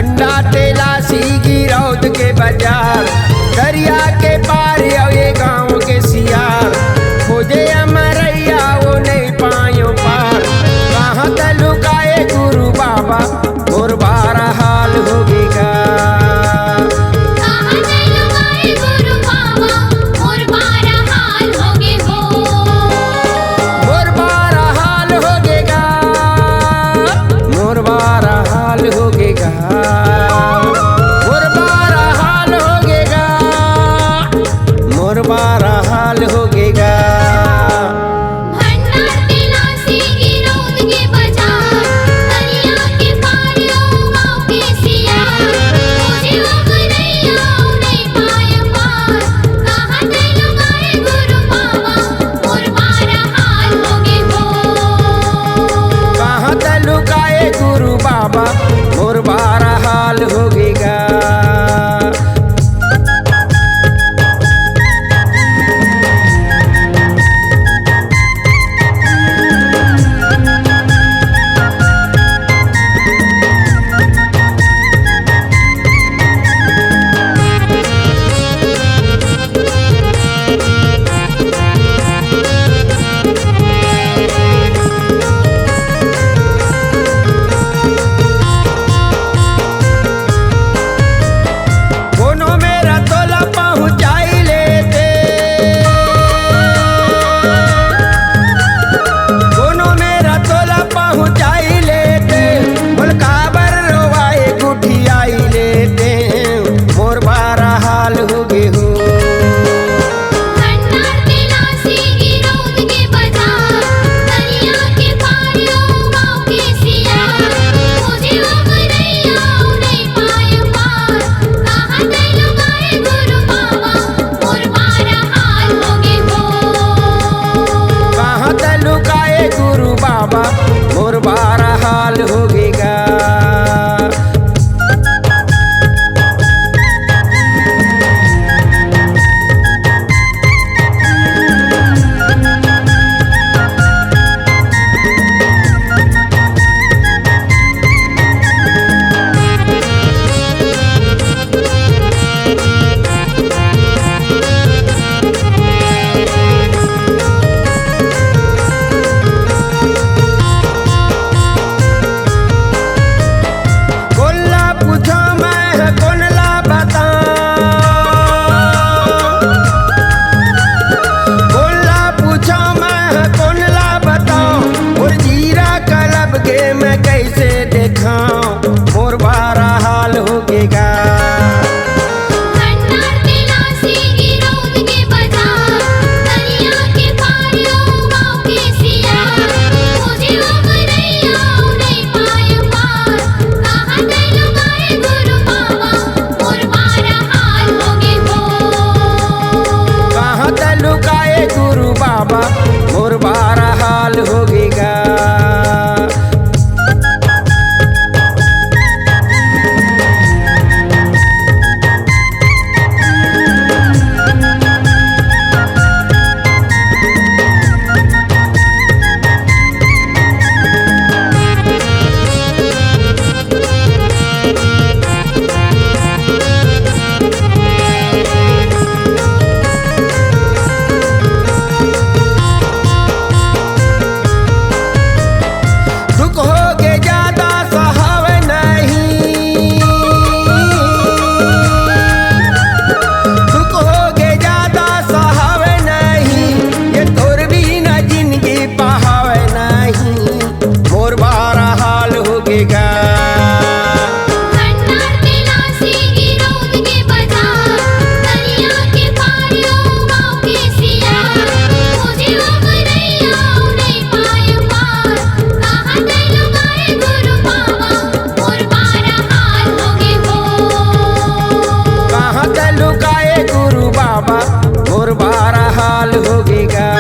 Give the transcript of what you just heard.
भंडा टेला सीगी रौद के बाजार, दरिया के पार ये गाँव के सियार, खोजे अमरैया वो नहीं पायो पार, कहाँ तलुकाए गुरु बाबा मोर बारा हाल होगेगा। बारा हाल होगेगा। कहाँ तलुकाए गुरु बाबा मोर बारा हाल होगेगा। बाबा मोर बारा हाल होगेगा। मैं कैसे देखाऊं मोर बारा हाल होगेगा। कहाँ तलुकाए गुरु बाबा मोर बारा हाल होगेगा। बाबा मोर बारा हाल होगेगा।